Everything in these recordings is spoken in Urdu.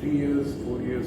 3 years 4 years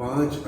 5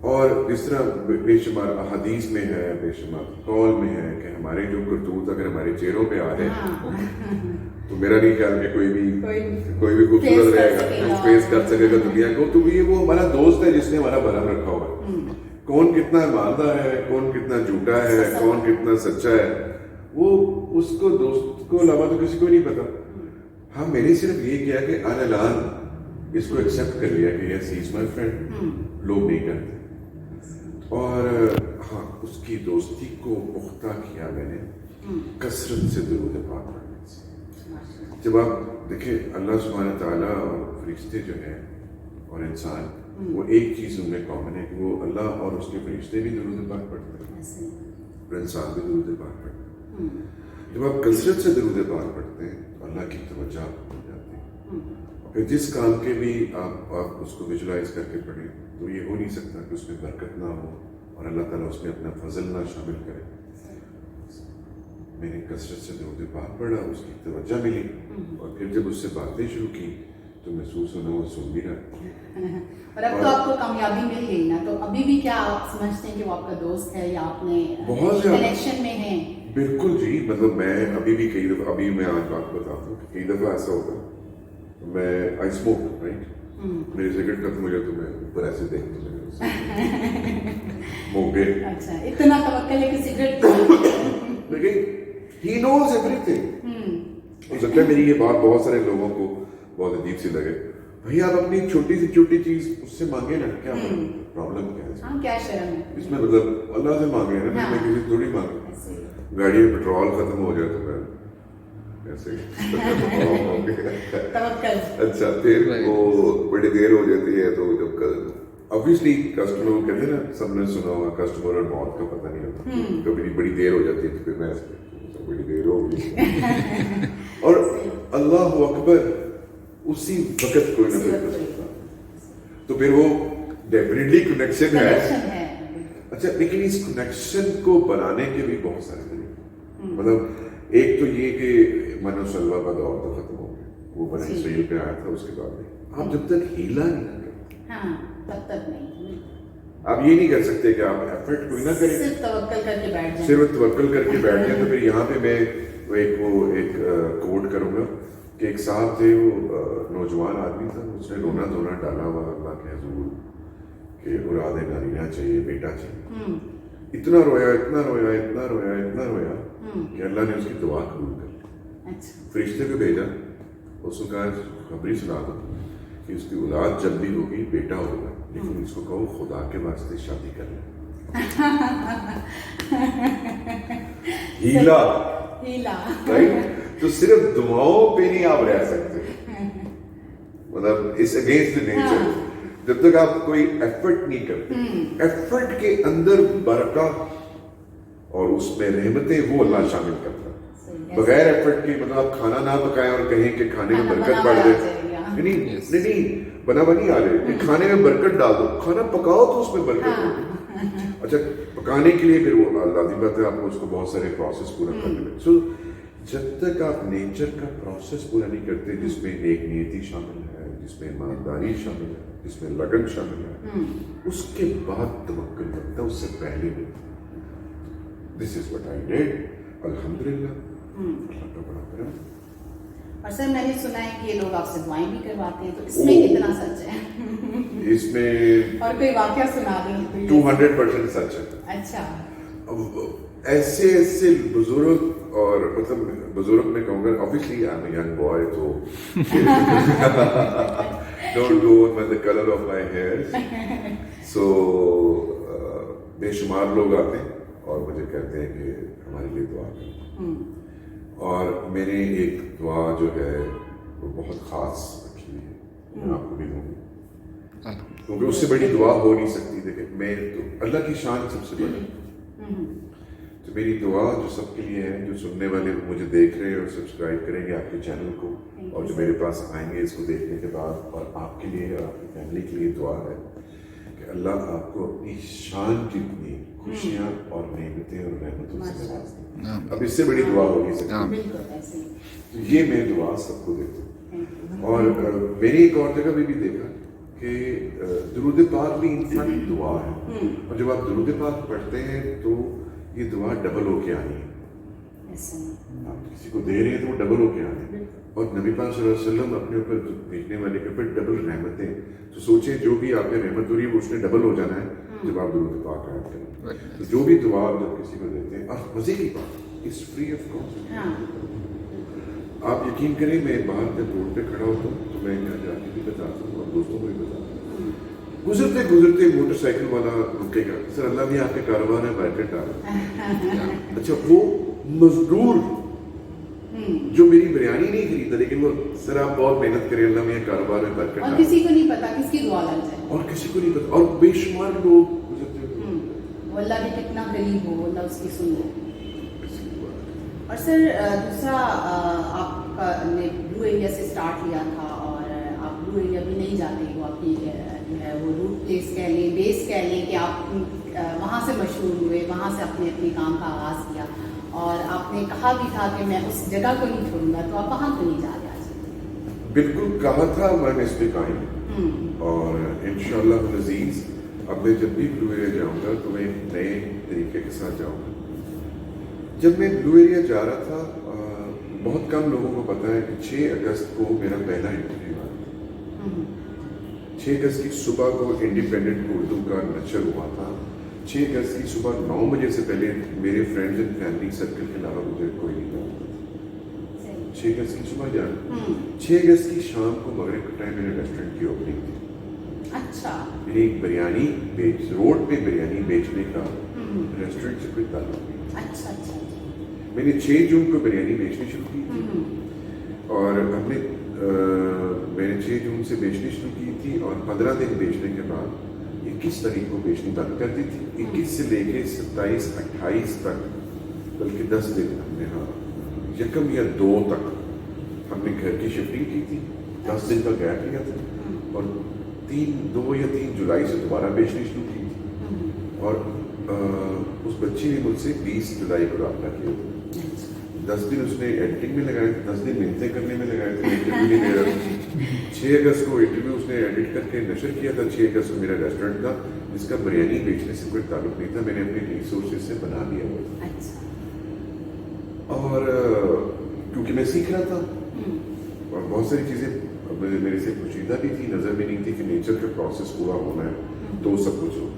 اور جس طرح بے شمار احادیث میں ہے، بے شمار قول میں ہے کہ ہمارے جو کرتوت اگر ہمارے چہروں پہ آ جائے تو میرا نہیں خیال کہ کوئی بھی خوبصورت رہے گا، فیس کر سکے گا دنیا کو. تو یہ وہ ہمارا دوست ہے جس نے ہمارا بھلا رکھا ہوا ہے. کون کتنا ایماندار ہے، کون کتنا جھوٹا ہے، کون کتنا سچا ہے، وہ اس کو دوست کو علاوہ تو کسی کو نہیں پتا. ہاں میں نے صرف یہ کیا کہ اعلان اس کو ایکسیپٹ کر لیا کہ یس ہی از مائی فرینڈ. لوگ نہیں کرتے. اور ہاں اس کی دوستی کو پختہ کیا میں نے کثرت سے درود پاک پڑھنے سے. جب آپ دیکھیں اللہ سبحانہ تعالیٰ اور فرشتے جو ہیں اور انسان، وہ ایک چیز ان میں کامن ہے کہ وہ اللہ اور اس کے فرشتے بھی درود پاک پڑھتے ہیں اور انسان بھی درود پاک پڑھتے ہیں. جب آپ کثرت سے درود پاک پڑھتے ہیں تو اللہ کی توجہ ہو جاتی ہے. پھر جس کام کے بھی آپ اس کو ویژولائز کر کے پڑھیں تو یہ ہو نہیں سکتا کہ اس میں برکت نہ ہو اور اللہ تعالیٰ اس میں اپنا فضل نہ شامل کرے. میں نے کثرت سے درود پاک پڑھا، اس کی توجہ ملی، اور پھر جب اس سے باتیں شروع کی تو محسوس ہونا وہ سن بھی رہا. اور اب تو آپ کو کامیابی مل گئی نا، تو ابھی بھی کیا آپ سمجھتے ہیں کہ وہ آپ کا دوست ہے یا آپ نے بہت زیادہ کنیکشن میں ہیں؟ بالکل جی. مطلب میں ابھی بھی کئی دفعہ، ابھی میں آج بات بتاتا ہوں کہ کئی دفعہ ایسا ہوتا ہے میں آئی اسموک رائٹ، میری سگریٹ ختم ہو جائے تو میں اوپر ایسے دیکھتا ہوں موقع. اچھا اتنا توکل ہے کہ سگریٹ لیکن ہی نوز ایوری تھنگ. ہو سکتا ہے میری یہ بات بہت سارے لوگوں کو بہت عجیب سی لگے. بھائی آپ اپنی چھوٹی سی چھوٹی چیز اس سے مانگے نا، کیا پرابلم کیا ہے؟ ہاں کیا شرم ہے اس میں مطلب اللہ سے مانگے نا، میں کسی سے تھوڑی مانگے. گاڑی میں پیٹرول ختم ہو جائے تو میں ایسے اچھا پھر وہ بڑی دیر ہو جاتی ہے تو جب obviously کسٹمر کہتے ہیں نا، سب نے سنا ہوگا کسٹمر اور موت کا پتہ نہیں ہوتا. کبھی بڑی دیر ہو جاتی ہے تو پھر میں بڑی دیر ہو گئی اور اللہ اکبر اسی وقت کوئی نہ کوئی کرتا تو پھر وہ ڈیفینیٹلی کنیکشن ہے. اچھا لیکن اس کنیکشن کو بنانے کے بھی بہت سارے طریقے. مطلب ایک تو یہ کہ من و سلوہ کا دور تو ختم ہو گیا، وہ بنی اسرائیل پہ آیا تھا. اس کے بعد میں آپ جب تک ہیلا نہیں کرتے تب تک نہیں. آپ یہ نہیں کر سکتے کہ آپ ایفرٹ کوئی نہ کریں، صرف توکل کر کے بیٹھ جائیں. صرف توکل کر کے بیٹھ جائیں. تو پھر یہاں پہ میں ایک کوٹ کروں گا کہ ایک صاحب تھے، وہ نوجوان آدمی تھا، اس نے رونا دھونا ڈالا ہوا اللہ کے حضور کہ اولاد نارینہ چاہیے، بیٹا چاہیے. اتنا رویا اتنا رویا اتنا رویا اتنا رویا کہ اللہ نے اس کی دعا قبول کر لی. فرشتے کو بھیجا، اس کو کہا خبری سنا دو کہ اس کی اولاد جب بھی ہوگی بیٹا ہوگا، لیکن اس کو کہو خدا کے واسطے شادی کر لیں. ہیلا تو صرف دعاؤں پہ نہیں آپ رہ سکتے، مطلب اس اگینسٹ نیچر. جب تک آپ کوئی ایفرٹ نہیں کرتے، ایفرٹ کے اندر برکت اور اس میں رحمتیں وہ اللہ شامل کرتا. بغیر ایفرٹ کے مطلب آپ کھانا نہ پکائیں اور کہیں کہ کھانے میں برکت بڑھ جائے، نہیں بنا بنی آ رہے، کھانے میں برکت ڈال دو، کھانا پکاؤ تو اس میں برکت ہوگی. اچھا پکانے کے لیے پھر وہ لازمی بات ہے آپ کو اس کو بہت سارے پروسیس پورا کرنے میں. سو جب تک آپ نیچر کا پروسیس پورا نہیں کرتے جس میں نیک نیتی شامل ہے، جس میں ایمانداری شامل ہے، جس میں لگن شامل ہے، اس کے بعد توکل کرتا ہے، اس سے پہلے نہیں. دس از واٹ آئی ڈیڈ. الحمدللہ اللہ کا بڑا کرم. اور سر میں نے سنا ہے کہ یہ لوگ آپ سے دعائیں بھی کرواتے ہیں، تو اس میں کتنا سچ ہے؟ اس میں اور کوئی واقعہ سنا دیں. 200% سچ ہے. اچھا ایسے بزرگ، اور مطلب بزرگ میں کہوں گا obviously I'm a young boy تو don't go with the color of my hair. So بے شمار لوگ آتے ہیں اور مجھے کہتے ہیں کہ ہمارے لیے دعا کریں. اور میں نے ایک دعا جو ہے وہ بہت خاص رکھی ہوئی ہے، میں آپ کو بھی دوں گی کیونکہ اس سے بڑی دعا ہو نہیں سکتی. دیکھیں میں تو اللہ کی شان سب سے بڑی، تو میری دعا جو سب کے لیے ہے، جو سننے والے مجھے دیکھ رہے ہیں اور سبسکرائب کریں گے آپ کے چینل کو، اور جو میرے پاس آئیں گے اس کو دیکھنے کے بعد، اور آپ کے لیے اور آپ کی فیملی کے لیے دعا ہے کہ اللہ آپ کو اپنی شان جتنی خوشیاں اور نعمتیں اور رحمتوں سے نواز دیں. اب اس سے بڑی دعا ہو نہیں سکتی. تو یہ میں دعا سب کو دیتا ہوں. اور میں نے ایک اور جگہ بھی دیکھا کہ درود پاک بھی انفیکٹ دعا ہے، اور جب آپ درود پاک پڑھتے ہیں تو یہ دعا ڈبل ہو کے آنی ہے. آپ کسی کو دے رہے ہیں تو وہ ڈبل ہو کے آنی ہے. اور نبی پاک صلی اللہ علیہ وسلم اپنے اوپر بھیجنے والے کے اوپر ڈبل رحمتیں، تو سوچیں جو بھی آپ نے رحمت ہو رہی ہے وہ اس نے ڈبل ہو جانا ہے جب آپ درود پاک آیت کریں. تو جو بھی دعا جب کسی کو دیتے ہیں، اور مزے کی بات از فری آف کاسٹ. آپ یقین کریں میں باہر جب روڈ پہ کھڑا ہوتا ہوں تو میں یہاں جا کے بھی بتاتا ہوں اور دوستوں کو بھی بتاتا ہوں. گزرتے گزرتے موٹر سائیکل والا رکے گا، سر اللہ بھی آپ کے کاروبار میں برکت ڈالے. اچھا وہ مزدور جو میری بریانی نہیں خریدا لیکن وہ سر آپ بہت محنت کریں اللہ میں کاروبار میں برکت ڈالے، اور کسی کو نہیں پتا کس کی دعا لگ جائے، اور کسی کو نہیں پتا، اور بے شمار لوگ گزرتے ہوئے وہ اللہ بھی کتنا غریب ہو اللہ اس کی سن لے. اور سر دوسرا آپ کا نے بلو ایریا سے اسٹارٹ کیا تھا اور آپ بلو ایریا بھی نہیں جاتے، وہ آپ کی جو ہے وہ روٹ پلیس کہہ لیں، بیس کہہ لیں کہ آپ وہاں سے مشہور ہوئے، وہاں سے اپنے کام کا آغاز کیا، اور آپ نے کہا بھی تھا کہ میں اس جگہ کو نہیں چھوڑوں گا، تو آپ وہاں تو نہیں جا رہے آج؟ بالکل کہا تھا میں نے اس پہ قائم، اور انشاءاللہ العزیز اب میں جب بھی بلو ایریا جاؤں گا تو میں ایک نئے طریقے کے ساتھ جاؤں گا. جب میں بلو ایریا جا رہا تھا بہت کم لوگوں کو پتا ہے کہ 6 اگست کو میرا پہلا انٹرویو آیا. 6 اگست کی صبح کو انڈیپینڈنٹ اردو کا نشر ہوا تھا. 6 اگست کی صبح 9 بجے سے پہلے میرے فرینڈز اینڈ فیملی سرکل کے علاوہ مجھے کوئی نہیں جانتا تھا. 6 اگست کی صبح جانا. 6 اگست کی شام کو مغرب کے ٹائم میرے ریسٹورینٹ کی اوپننگ تھی. اچھا. میری ایک بریانی روڈ پہ بریانی بیچنے کا ریسٹورینٹ سے کوئی تعلق نہیں. اچھا اچھا. میں نے 6 جون کو بریانی بیچنی شروع کی تھی، اور ہم نے میں نے 6 جون سے بیچنی شروع کی تھی، اور 15 دن بیچنے کے بعد 21 تاریخ کو بیچنی بند کر دی تھی. 21 سے لے کے 27 28 تک، بلکہ 10 دن ہم نے یکم یا 2 تک ہم نے گھر کی شفٹنگ کی تھی. 10 دن کا گیپ لیا تھا، اور 2 یا 3 جولائی سے دوبارہ بیچنی شروع کی تھی. اور اس بچی نے مجھ سے 20 جولائی کو رابطہ کیا تھا. 10 دن اس نے ایڈیٹنگ میں لگائے تھے، 10 دن محنتیں کرنے میں لگائے تھے، انٹرویو نہیں دے رہا تھا. 6 اگست کو انٹرویو اس نے ایڈٹ کر کے نشر کیا تھا. 6 اگست کو میرا ریسٹورینٹ تھا جس کا بریانی بیچنے سے کوئی تعلق نہیں تھا، میں نے اپنے ریسورسز سے بنا لیا ہوا تھا. اور کیونکہ میں سیکھ رہا تھا اور بہت ساری چیزیں میرے سے پوشیدہ بھی تھی، نظر بھی نہیں تھی کہ نیچر کا پروسیس پورا ہونا ہے تو سب کچھ ہو.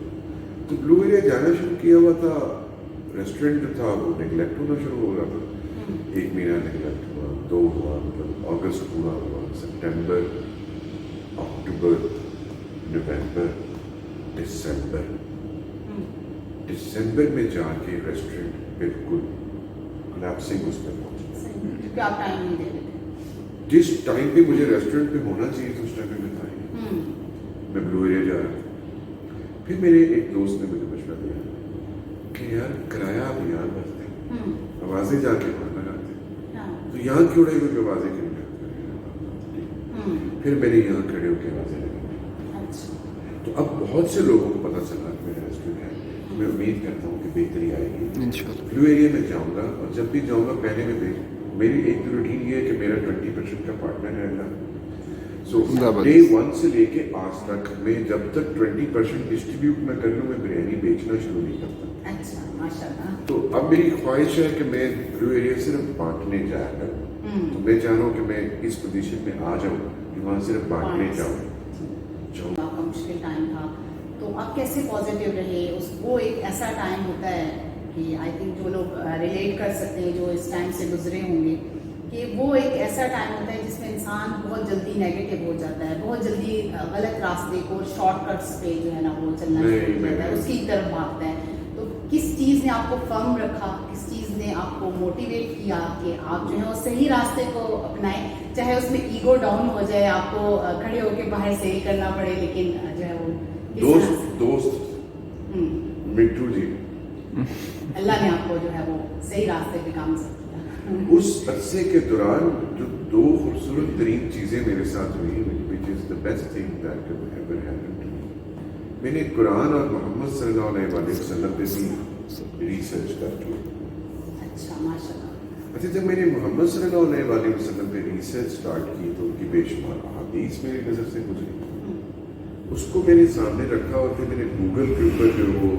تو بلو ایریا جانا شروع کیا ہوا تھا. ریسٹورینٹ جو تھا وہ نیگلیکٹ ہونا شروع ہو رہا تھا. 1 مہینہ نیگلیکٹ ہوا، 2 ہوا، مطلب اگست پورا ہوا، سپٹمبر، اکتوبر، نومبر، دسمبر میں جا کے ریسٹورینٹ بالکل کولیپسنگ اس پہ پہنچا. آپ ٹائم نہیں دے رہے تھے جس ٹائم پہ مجھے ریسٹورینٹ پہ ہونا چاہیے تھا اس ٹائم پہ میں تھا ہی. میں بلو ایریا جا رہا تھا. پھر میرے ایک دوست نے مجھے مشورہ دیا کہ یار کرایہ آپ یہاں بھرتے ہیں، آوازیں جا کے وہاں لگاتے ہیں، تو یہاں کیوں رہے ہوئے آوازیں کیوں لگاتے ہیں. پھر میں نے یہاں کھڑے ہو کے آوازیں لگائی. تو اب بہت سے لوگوں کو پتہ چلا کہ میرا ریسٹورینٹ ہے. میں امید کرتا ہوں کہ بہتری آئے گی. بلو ایریا میں جاؤں گا، اور جب بھی جاؤں گا پہلے میں میری ایک روٹین یہ ہے کہ میرا 20% کا پارٹنر ہے اللہ. سو ڈے 1 سے لے کے آج تک میں جب تک 20% ڈسٹریبیوٹ نہ کر لوں میں بریانی بیچنا شروع نہیں کرتا. اچھا ماشاءاللہ. تو اب میری خواہش ہے کہ میں بلو ایریا صرف بانٹنے جایا کروں. تو میں چاہ رہا ہوں کہ میں اس پوزیشن میں آ جاؤں کہ وہاں صرف بانٹنے جاؤں. آپ کا مشکل ٹائم تھا تو آپ کیسے پازیٹیو رہے؟ وہ ایک ایسا ٹائم ہوتا ہے کہ آئی تھنک جو لوگ ریلیٹ کر سکتے ہیں، جو اس ٹائم سے گزرے ہوں گے، کہ وہ ایک ایسا ٹائم ہوتا ہے جس میں انسان بہت جلدی نیگیٹو ہو جاتا ہے، بہت جلدی غلط راستے کو، شارٹ کٹس پہ جو ہے نا وہ چلنا شروع ہو جاتا ہے، اس کی طرف بھاگتا ہے. تو کس چیز نے آپ کو فرم رکھا، کس چیز نے آپ کو موٹیویٹ کیا کہ آپ جو ہے وہ صحیح راستے کو اپنائیں، چاہے اس میں ایگو ڈاؤن ہو جائے، آپ کو کھڑے ہو کے باہر صحیح کرنا پڑے، لیکن جو ہے وہ دوست مٹھو جی اللہ نے آپ کو جو ہے وہ صحیح راستے پہ کام کیا. اس عرصے کے دوران جو 2 خوبصورت ترین چیزیں میرے ساتھ ہوئی، which is the best thing that ever happened to me. میں نے قرآن اور محمد صلی اللہ علیہ وسلم پہ بھی ریسرچ کر کی. اچھا ماشاءاللہ. اچھا جب میں نے محمد صلی اللہ علیہ وسلم پہ ریسرچ اسٹارٹ کی تو ان کی بے شمار احادیث میری نظر سے گزری. اس کو میں نے سامنے رکھا اور پھر میں نے گوگل کے اوپر جو وہ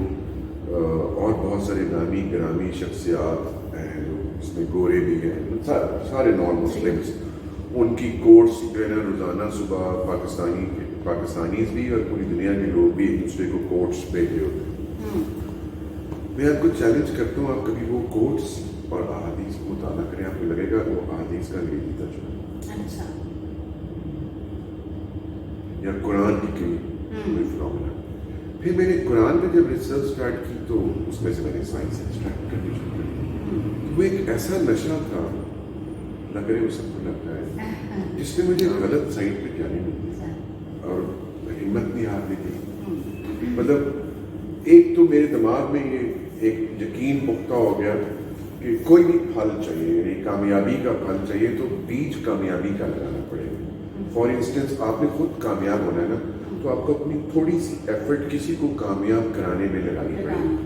اور بہت سارے نامی گرامی شخصیات ہیں جو اس میں گورے بھی ہیں سارے نان مسلمس ان کی کوٹس جو ہے نا روزانہ صبح پاکستانیز بھی اور پوری دنیا کے لوگ بھی ایک دوسرے کو کوٹس بھیجے ہوتے ہیں. میں آپ کو چیلنج کرتا ہوں آپ کبھی وہ کوٹس اور احادیث کو مطالعہ کریں آپ کو لگے گا وہ احادیث کا انگریزی ترجمہ اچھا یا قرآن کی کوئی فنامنا. پھر میں نے قرآن پہ جب ریسرچ اسٹارٹ کی تو اس میں سے میں نے سائنس ایکسٹریکٹ کرنی شروع کر. وہ ایک ایسا نشہ تھا نہ کرے وہ سب کو لگتا ہے جس میں مجھے غلط سائڈ پہ جانے ملتی اور ہمت نہیں ہارنے کی. مطلب ایک تو میرے دماغ میں یہ ایک یقین پختہ ہو گیا کہ کوئی بھی پھل چاہیے یعنی کامیابی کا پھل چاہیے تو بیج کامیابی کا لگانا پڑے گا. فار انسٹنس آپ نے خود کامیاب ہونا ہے نا تو آپ کو اپنی تھوڑی سی ایفرٹ کسی کو کامیاب کرانے میں لگانی پڑے گی.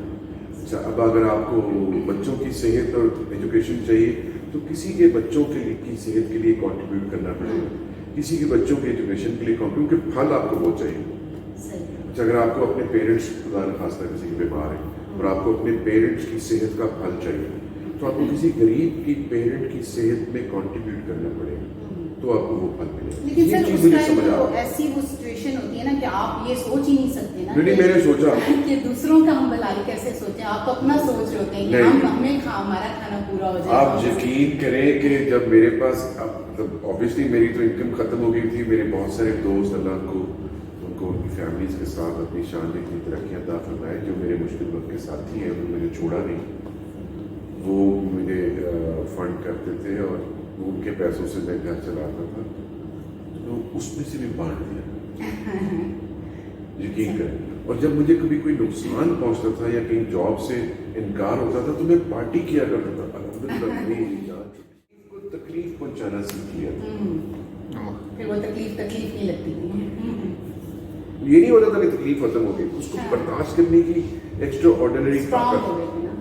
اچھا اب اگر آپ کو بچوں کی صحت اور ایجوکیشن چاہیے تو کسی کے بچوں کی صحت کے لیے کنٹریبیوٹ کرنا پڑے گا, کسی کے بچوں کی ایجوکیشن کے لیے کیونکہ پھل آپ کو وہ چاہیے. اچھا اگر آپ کو اپنے پیرنٹس خدا نخواستہ کسی کے بیمار ہے اور آپ کو اپنے پیرنٹس کی صحت کا پھل چاہیے تو آپ کو کسی غریب کی پیرنٹ کی صحت میں کنٹریبیوٹ کرنا پڑے گا تو آپ کو وہ پھل ملے گا. لیکن یہ سر چیز اس مجھے ٹائم سمجھ آ تو رہی ہے. ایسی وہ سچویشن ہوتی ہے نا کہ آپ یہ سوچ ہی نہیں سکتے نا نہیں میں نے سوچا کہ دوسروں کا ہم بھلائی کیسے سوچیں. آپ تو اپنا سوچ رہے ہوتے ہیں کہ ہمیں ہمارا کھانا پورا ہو جائے. آپ یقین کریں کہ جب میرے پاس مطلب اوبیسلی میری تو انکم ختم ہو گئی تھی, میرے بہت سارے دوست اللہ کو ان کو ان کی فیملیز کے ساتھ اپنی شان اتنی ترقیاں عطا فرمائے جو میرے مشکل وقت کے ساتھی ہیں انہوں نے مجھے چھوڑا نہیں, وہ مجھے فنڈ کرتے تھے اور ان کے پیسوں سے میں گھر چلاتا تھا تو اس میں سے بھی بانٹ دیا یقین کریں. اور جب مجھے کبھی کوئی نقصان پہنچتا تھا یا کہیں جاب سے انکار ہوتا تھا تو میں پارٹی کیا کرتا تھا. الحمدللہ کو تکلیف پہنچانا سیکھ لیا تھا. پھر وہ تکلیف نہیں لگتی تھی. یہ نہیں ہوتا تھا کہ تکلیف ختم ہو گئی, اس کو برداشت کرنے کی ایکسٹرا آرڈینری اسٹرانگ ہو گئے تھے نا.